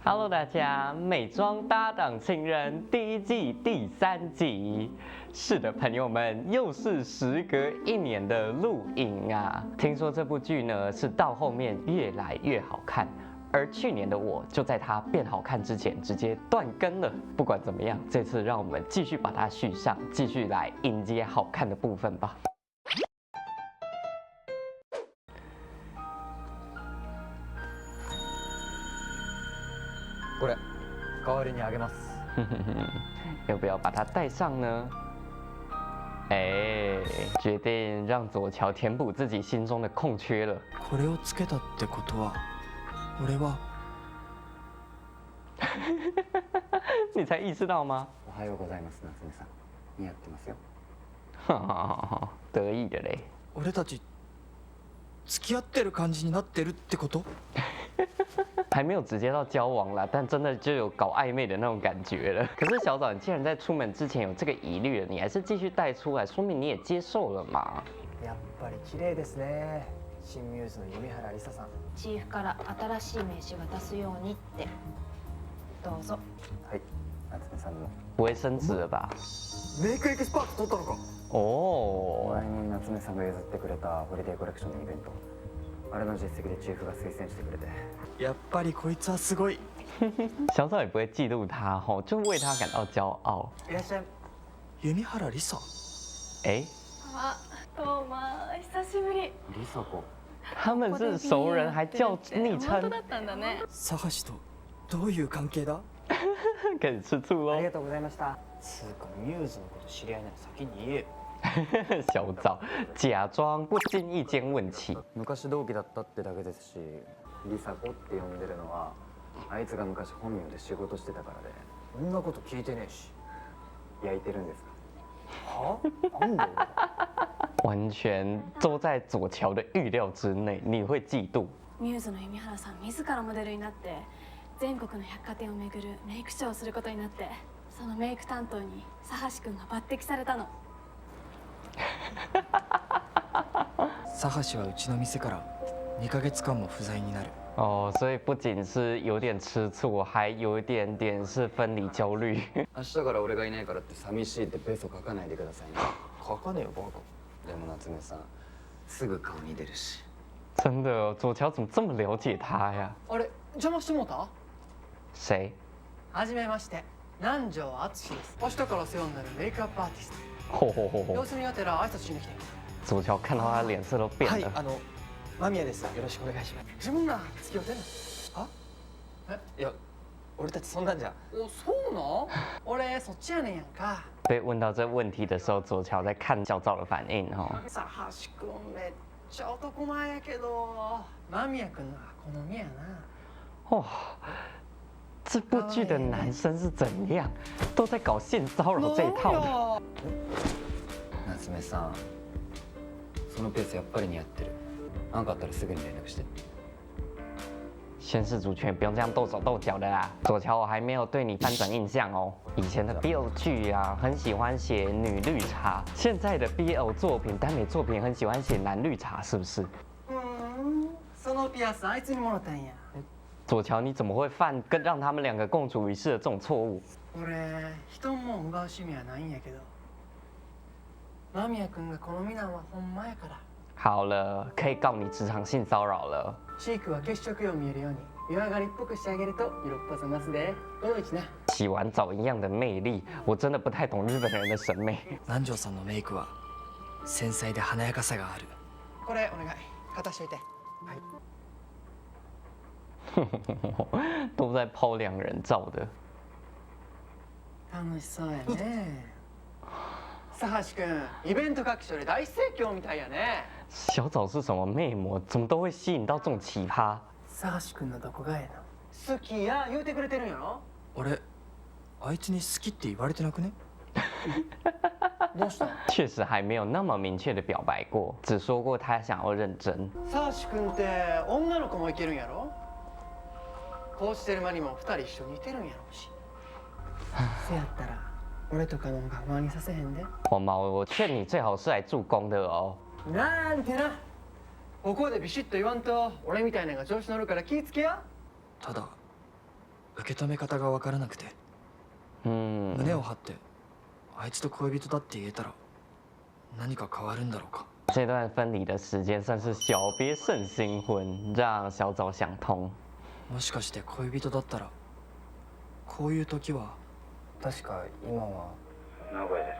Hello，大家，美妆搭档情人第一季第3集。是的，朋友们，又是时隔1年的录影啊。听说这部剧呢是到后面越来越好看，而去年的我就在它变好看之前直接断更了。不管怎么样，这次让我们继续把它续上，继续来迎接好看的部分吧。これ代わりにあげます。要不要把它带上呢？决定让左乔填补自己心中的空缺了。これをつけたってことは、俺は。你才意识到吗？おはようございます、夏目さん。似合ってますよ。得意的嘞。俺たち付き合ってる感じになってるってこと？还没有直接到交往啦，但真的就有搞暧昧的那种感觉了。可是小枣，你既然在出门之前有这个疑虑了，你还是继续带出来，说明你也接受了嘛。やっぱり綺麗ですね。新ミューズの弓原梨沙さん。チーフから新しい名刺渡すようにって。どうぞ。はい、夏目さんも。不会升职了吧？メイクエキスパート取ったのか。哦。前に夏目さんが譲ってくれたホリデーコレクションのイベント、あれの実績でチーフが推薦してくれて。やっぱりこいつはすごい。小枣也不会嫉妒他吼，就为他感到骄傲。いらっしゃい。弓原梨沙。あ、どうも久しぶり。梨沙子。他们是熟人，还叫昵称。本当だったんだね。佐橋とどういう関係だ？开始吃醋喽あり。がとうございました。つうかミューズのこと知り合いなら先に言えよ。小枣假装不经意间问起。昔同期だったってだけですし、梨沙子って呼んでるのはあいつが昔本名で仕事してたからで。そんなこと聞いてねえし。焼いてるんですか？は？なんで俺が？完全都在左乔的预料之内，你会嫉妒。ミューズの弓原さん自らモデルになって全国の百貨店を巡るメイクショーをすることになって、そのメイク担当に佐橋くんが抜擢されたの。佐橋はうちの店から2ヶ月間も不在になる。哦，所以不仅是有点吃醋，还有一点点是分离焦虑。明日から俺がいないからって寂しいってベソ書かないでくださいね。書かねえよバカ。でも夏目さん、すぐ顔に出るし。真的哦，左乔怎么这么了解他呀？あれ邪魔してもうた？谁？はじめまして。南條敦です。明日から世話になるメイクアップアーティスト。吼吼吼吼！様子見がてら挨拶しに来て。左乔看到他脸色都变はい、了。間宮です。よろしくお願いします。自分ら付き合ってんの？は？いや、俺たちそんなんじゃ。お、そうなん？俺そっちやねんやんか。被问到这问题的时候，左乔在看小枣的反应哦。佐橋くんめっちゃ男前やけど、間宮くんの好みやな。哇，这部剧的男生是怎样，都在搞性骚扰这一套的。夏目さん、そのペースやっぱり似合ってる。なんかあったらすぐに連絡して。宣誓主权不用这样斗手斗脚的啦。左乔，我还没有对你翻转印象哦。以前的 BL 剧啊，很喜欢写女绿茶，现在的 BL 作品、耽美作品很喜欢写男绿茶，是不是？そのピアスあいつにもらったんや。左乔，你怎么会犯跟让他们两个共处一室的这种错误？俺人もん奪う趣味はないんやけど、間宮くんが好みなんはほんまやから。好了，可以告你职场性骚扰了。チークは血色よう見えるように湯上がりっぽくしてあげると色っぽさ増すで。どの位置な。洗完澡一样的魅力，我真的不太懂日本人的审美。南條さんのメイクは繊細で華やかさがある。これお願い。片しといて。はい。都在抛两人照的。楽しそうやね。佐橋くん、イベント各所で大盛況みたいやね。小枣是什么魅魔？怎么都会吸引到这种奇葩？佐橋くんのどこがええの？好きや言うてくれてるんやろ。俺あいつに好きって言われてなくね？どうした？确实还没有那么明确的表白过，只说过他想要认真。佐橋くんって女の子もいけるんやろ。こうしてる間にも2人一緒にいてるんやろうし。せやったら俺とかの方が不安にさせへんで。黄毛，我劝你最好是来助攻的哦。なんてな。ここでビシッと言わんと俺みたいなのが調子乗るから気ぃつけや。ただ受受け止め方が分からなくて胸を張ってあいつと恋人だって言えたら何か変わるんだろうか。这段分离的时间算是小别胜新婚，让小早想通。もしかして恋人だったらこういう時は。確か今は名古屋です。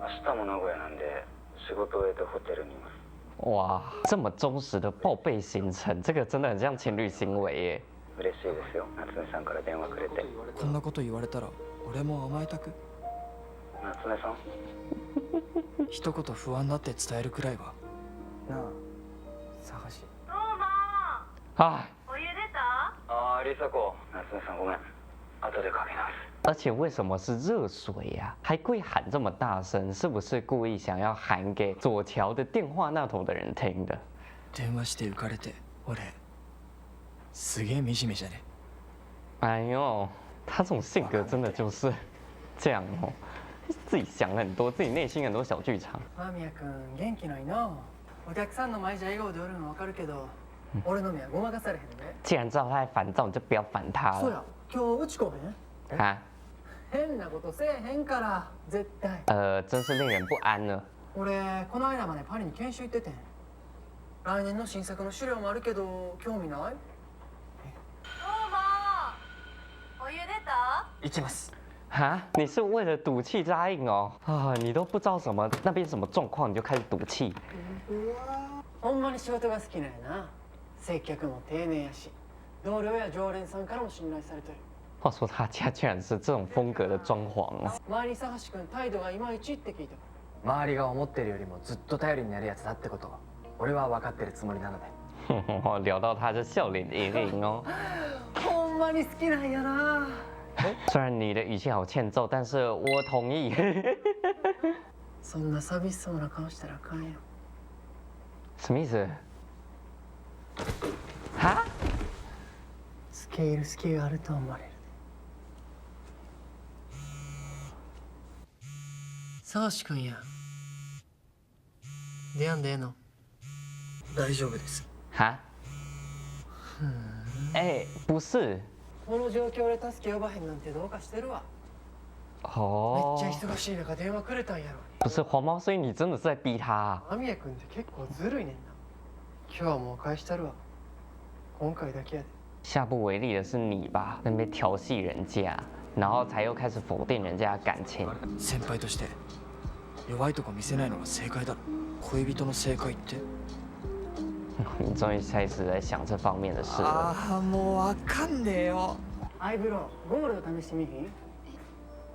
明日も名古屋なんで仕事を終えてホテルにいます。哇，这么忠实的报备行程，这个真的很像情侣行为耶。嬉しいですよ。夏目さんから電話くれて。こんなこと言われたら俺も甘えたく。夏目さん？一言不安だって伝えるくらいは。なあ探し哎，お湯出た？ああ、梨紗子。夏目さんごめん。後でかけ直す。而且为什么是热水呀、还故意喊这么大声，是不是故意想要喊给左乔的电话那头的人听的？電話して浮かれて俺すげえ惨めじゃね。哎呦，他这种性格真的就是这样哦，自己想很多，自己内心很多小剧场。間宮君元気ないな。お客さんの前じゃ笑顔でおるの分かるけど、俺の目はごまかされへんで。既然知道他在烦躁，你就不要烦他了そうや、今日うちこへん。啊。変なことせえへんから絶対。真是令人不安呢。俺この間までパリに研修行っててん。来年の新作の資料もあるけど興味ない？どうもお湯出た？行きます。哈，你是为了赌气答应哦？啊，你都不知道什么那边什么状况，你就开始赌气。ほんまに仕事が好きなんやな。接客も丁寧やし、同僚や常連さんからも信頼されてる。话说他家居然是这种风格的装潢哦。周りに佐橋君態度がいまいちって聞いた。周りが思ってるよりもずっと頼りになるやつだってことは俺は分かってるつもりなので。聊到他就笑脸盈盈哦。ほんまに好きなんやな。虽然你的语气好欠揍，但是我同意。そんな寂しそうな顔したらあかんよ。什么意思？哈？付け入る隙があると思われる。佐橋君や。出やんでええの？大丈夫です。哈？哎，不是。この状況で助け呼ばへんなんてどうかしてるわ。めっ哦ちゃ忙しい中電話くれたんやろ。不是黄毛，所以你真的是在逼他、啊。間宮君って結構ずるいねんな。今日はもう返したるわ。今回だけやで。下不为例的是你吧，那边调戏人家，然后才又开始否定人家的感情。先輩として弱いとこ見せないのが正解だろ。恋人の正解って。你终于开始在想这方面的事了。ああもう分かんねえよ。アイブロウ、ゴールド試してみひん？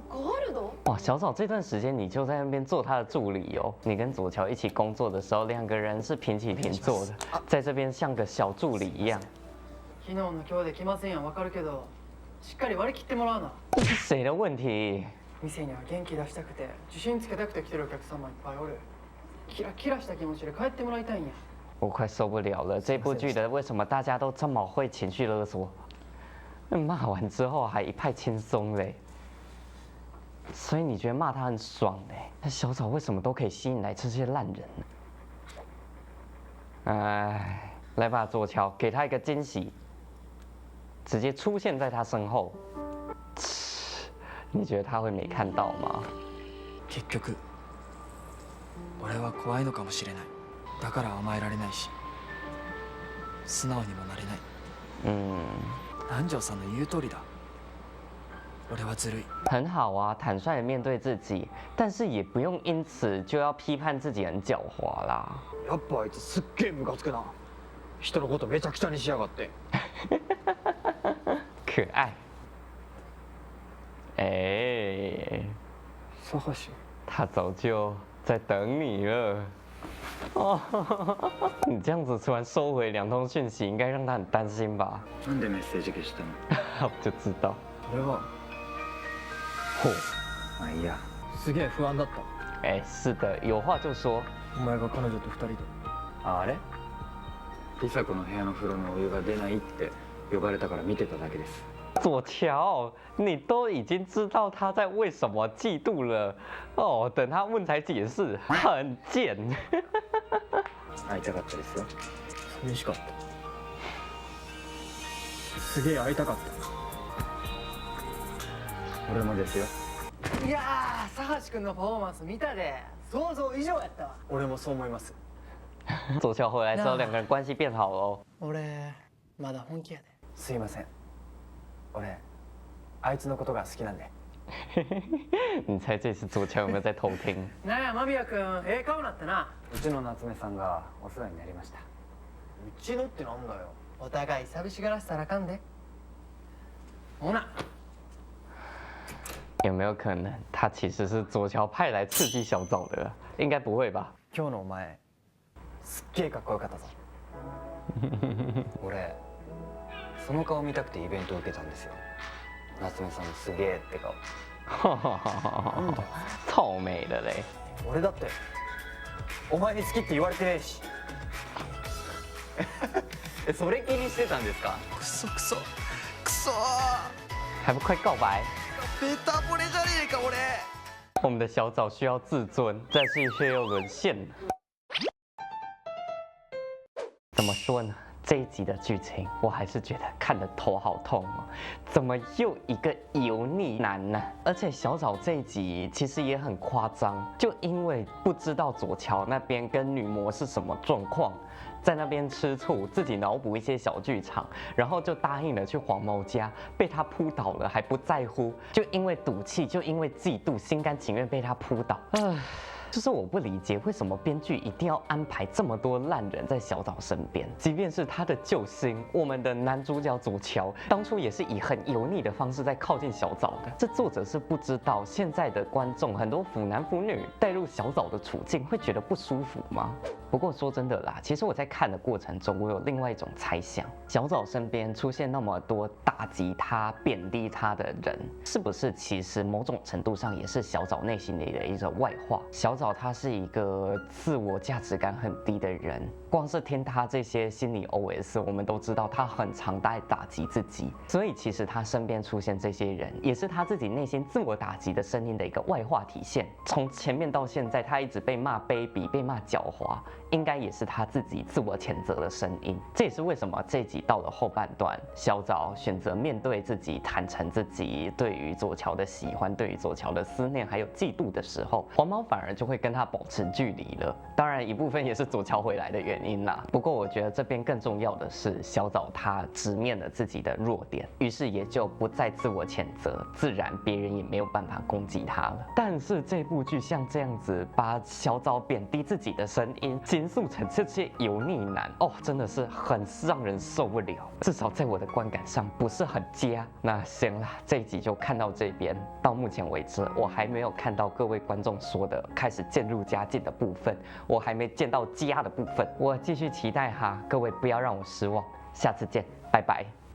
ゴールド？哇，小早这段时间你就在那边做他的助理哦。你跟左乔一起工作的时候，两个人是平起平坐的，在这边像个小助理一样。昨日の今日で来ませんやん分かるけど、しっかり割り切ってもらうな。这是谁的问题？店には元気出したくて、自信つけたくて来てるお客様いっぱいおる。キラキラした気持ちで帰ってもらいたいんや。我快受不了了，这部剧的为什么大家都这么会情绪勒索？骂完之后还一派轻松嘞。所以你觉得骂他很爽嘞？那小草为什么都可以吸引来这些烂人呢？哎，来吧，左乔，给他一个惊喜，直接出现在他身后。你觉得他会没看到吗？結局俺は怖いのかもしれない。だから甘えられないし素直にもなれない。南條さんの言う通りだ。俺はずるい。很好啊，坦率的面对自己，但是也不用因此就要批判自己很狡猾啦。やっぱあいつすっげえムカつくな。人のことめちゃくちゃにしやがって。可爱。哎，佐橋。他早就在等你了。哦，你这样子突然收回2通讯息，应该让他很担心吧？なんでメッセージ消したの？我就知道。俺は嚯，まあいいや。すげえ不安だった。哎，是的，有话就说。お前が彼女と2人で。あれ梨紗子の部屋の風呂のお湯が出ないって呼ばれたから見てただけです。左乔，你都已经知道他在为什么嫉妒了哦，等他问才解释，很贱。会いたかったですよ。寂しかった。すげえ会いたかった。俺もですよ。いやー、佐橋君のパフォーマンス見たで、想像以上やったわ。俺もそう思います。左乔回来之后，两个人关系变好了哦。俺まだ本気やで。すいません。俺あいつのことが好きなんで。你猜这次左乔有没有在偷听？なんや間宮君、ええ顔なったな。うちの夏目さんがお世話になりました。うちのってなんだよ。お互い寂しがらせたらあかんで。ほな。有没有可能他其实是左乔派来刺激小枣的？应该不会吧？今日のお前すっげえかっこよかったぞ。俺その顔見たくてイベント受けたんですよ。夏目さんのすげえって顔。臭美的嘞！俺だってお前に好きって言われてねえし。それ気にしてたんですか？クソクソクソ还不快告白！ベタ惚れじゃねえか俺。我们的小枣需要自尊，但是却又沦陷了。怎么说呢？这一集的剧情，我还是觉得看得头好痛哦！怎么又一个油腻男呢？而且小枣这一集其实也很夸张，就因为不知道左乔那边跟女魔是什么状况，在那边吃醋，自己脑补一些小剧场，然后就答应了去黄毛家，被他扑倒了还不在乎，就因为赌气，就因为嫉妒，心甘情愿被他扑倒。唉。就是我不理解为什么编剧一定要安排这么多烂人在小枣身边，即便是他的救星，我们的男主角左乔，当初也是以很油腻的方式在靠近小枣的。这作者是不知道现在的观众很多腐男腐女带入小枣的处境会觉得不舒服吗？不过说真的啦，其实我在看的过程中，我有另外一种猜想：小枣身边出现那么多打击他、贬低他的人，是不是其实某种程度上也是小枣内心里的一种外化？小枣他是一个自我价值感很低的人，光是听他这些心理 OS， 我们都知道他很常在打击自己，所以其实他身边出现这些人，也是他自己内心自我打击的声音的一个外化体现。从前面到现在，他一直被骂卑鄙、被骂狡猾，应该也是他自己自我谴责的声音。这也是为什么这集到了后半段，小枣选择面对自己，坦诚自己对于左乔的喜欢、对于左乔的思念还有嫉妒的时候，黄毛反而就会跟他保持距离了。当然，一部分也是左乔回来的原因啦。不过我觉得这边更重要的是，小枣他直面了自己的弱点，于是也就不再自我谴责，自然别人也没有办法攻击他了。但是这部剧像这样子把小枣贬低自己的声音形塑成这些油腻男哦，真的是很让人受不了。至少在我的观感上不是很佳。那行啦，这一集就看到这边。到目前为止，我还没有看到各位观众说的开始渐入佳境的部分，我还没见到佳的部分。我继续期待哈，各位不要让我失望。下次见，拜拜。